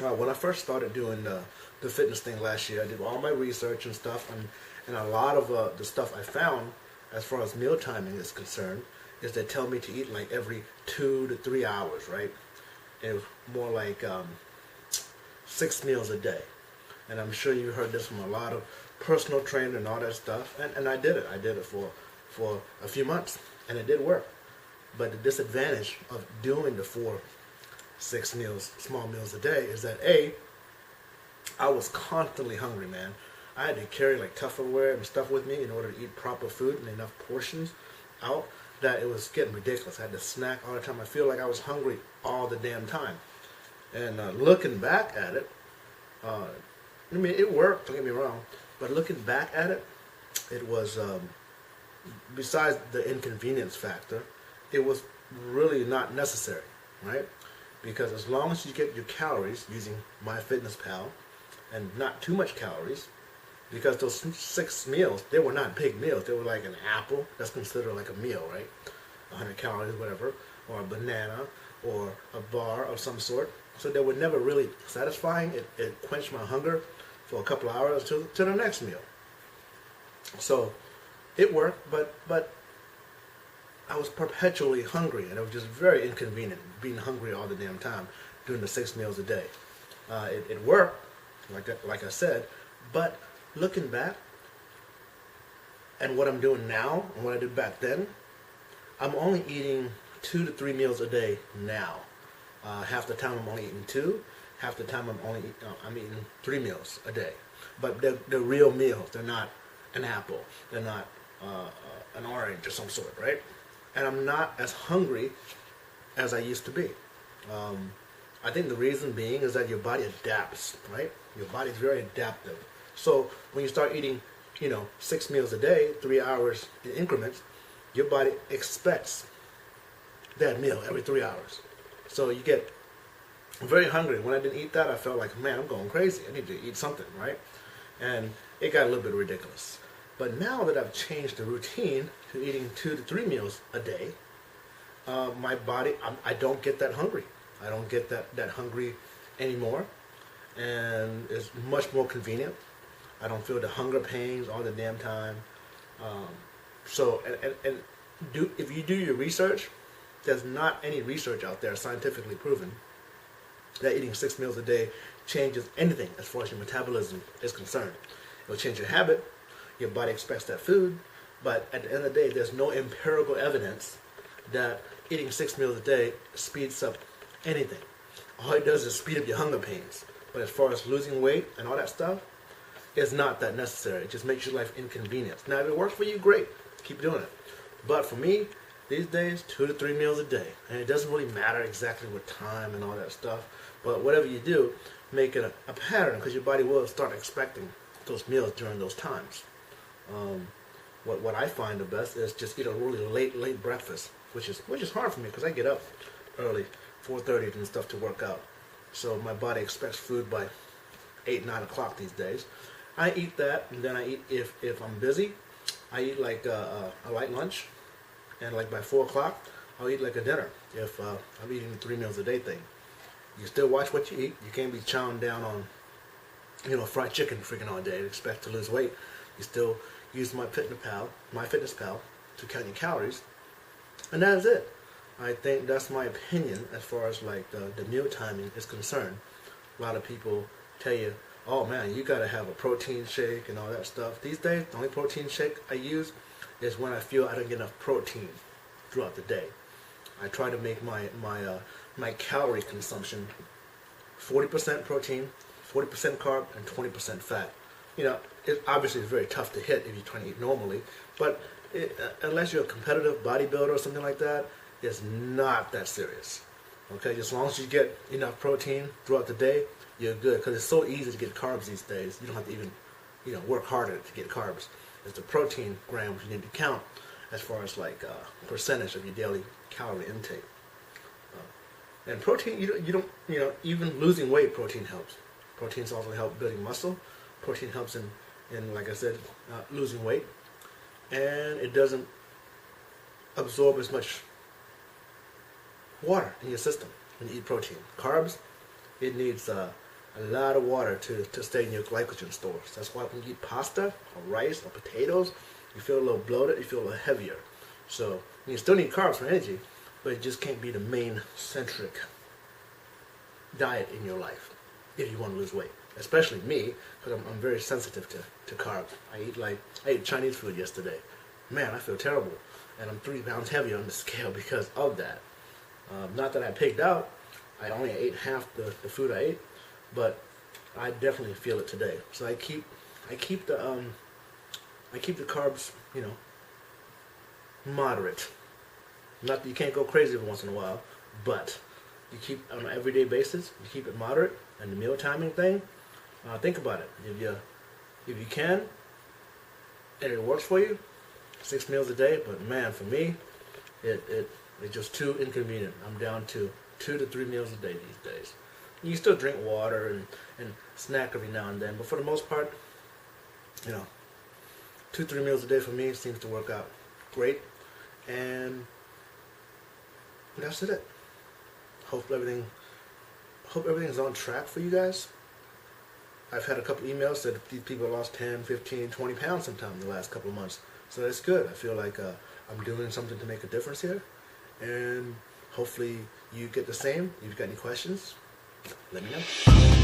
When I first started doing the fitness thing last year, I did all my research and stuff, and a lot of the stuff I found, as far as meal timing is concerned, is they tell me to eat like every 2 to 3 hours, right? It was more like 6 meals a day. And I'm sure you heard this from a lot of personal trainer and all that stuff. And I did it. I did it for a few months, and it did work. But the disadvantage of doing the 4, 6 meals, small meals a day, is that I was constantly hungry, man. I had to carry like Tupperware and stuff with me in order to eat proper food and enough portions out, that it was getting ridiculous. I had to snack all the time. I feel like I was hungry all the damn time. And looking back at it, I mean, it worked, don't get me wrong, but looking back at it, it was, besides the inconvenience factor, it was really not necessary, right? Because as long as you get your calories using MyFitnessPal, and not too much calories, because those 6 meals, they were not big meals. They were like an apple, that's considered like a meal, right? 100 calories, whatever, or a banana, or a bar of some sort. So they were never really satisfying. It quenched my hunger for a couple of hours to the next meal. So it worked, but I was perpetually hungry, and it was just very inconvenient being hungry all the damn time doing the 6 meals a day. It worked, like I said, but looking back and what I'm doing now and what I did back then, I'm only eating 2 to 3 meals a day now. Half the time I'm only eating 2, half the time I'm eating 3 meals a day. But they're real meals. They're not an apple. They're not an orange or some sort, right? And I'm not as hungry as I used to be. I think the reason being is that your body adapts, right? Your body's very adaptive. So when you start eating, 6 meals a day, 3 hours in increments, your body expects that meal every 3 hours. So you get very hungry. When I didn't eat that, I felt like, man, I'm going crazy. I need to eat something, right? And it got a little bit ridiculous. But now that I've changed the routine to eating 2 to 3 meals a day, my body, I don't get that hungry. I don't get that hungry anymore. And it's much more convenient. I don't feel the hunger pains all the damn time. If you do your research, there's not any research out there scientifically proven that eating 6 meals a day changes anything as far as your metabolism is concerned. It'll change your habit. Your body expects that food. But at the end of the day, there's no empirical evidence that eating 6 meals a day speeds up anything. All it does is speed up your hunger pains. But as far as losing weight and all that stuff, it's not that necessary. It just makes your life inconvenient. Now, if it works for you, great. Keep doing it. But for me, these days, 2 to 3 meals a day. And it doesn't really matter exactly what time and all that stuff. But whatever you do, make it a pattern, because your body will start expecting those meals during those times. What I find the best is just eat a really late breakfast, which is hard for me because I get up early, 4:30 and stuff to work out. So my body expects food by 8, 9 o'clock these days. I eat that, and then I eat, if I'm busy, I eat like a light lunch, and like by 4 o'clock, I'll eat like a dinner if I'm eating the 3 meals a day thing. You still watch what you eat. You can't be chowing down on, fried chicken freaking all day and expect to lose weight. You still use MyFitnessPal to count your calories, and that is it. I think that's my opinion as far as like the meal timing is concerned. A lot of people tell you, oh man, you gotta have a protein shake and all that stuff. These days, the only protein shake I use is when I feel I don't get enough protein throughout the day. I try to make my calorie consumption 40% protein, 40% carb, and 20% fat. It obviously is very tough to hit if you're trying to eat normally, but unless you're a competitive bodybuilder or something like that, it's not that serious. Okay, as long as you get enough protein throughout the day, you're good, because it's so easy to get carbs these days. You don't have to even, work harder to get carbs. It's the protein grams you need to count as far as like percentage of your daily calorie intake. And protein, you don't, even losing weight, protein helps. Proteins also help building muscle. Protein helps in like I said, losing weight, and it doesn't absorb as much water in your system when you eat protein. Carbs, it needs a lot of water to stay in your glycogen stores. That's why when you eat pasta or rice or potatoes, you feel a little bloated, you feel a little heavier. So you still need carbs for energy, but it just can't be the main centric diet in your life if you want to lose weight. Especially me, because I'm very sensitive to carbs. I ate Chinese food yesterday. Man, I feel terrible. And I'm 3 pounds heavier on the scale because of that. Not that I pigged out. I only ate half the food I ate, but I definitely feel it today. So I keep the carbs, moderate. Not that you can't go crazy every once in a while, but you keep on an everyday basis. You keep it moderate, and the meal timing thing. Think about it. If you can, and it works for you, 6 meals a day. But man, for me, it's just too inconvenient. I'm down to 2 to 3 meals a day these days. You still drink water and snack every now and then, but for the most part, 2-3 meals a day for me seems to work out great. And that's it. Hope everything's on track for you guys. I've had a couple emails that these people lost 10, 15, 20 pounds sometime in the last couple of months. So that's good. I feel like I'm doing something to make a difference here. And hopefully you get the same. If you've got any questions, let me know.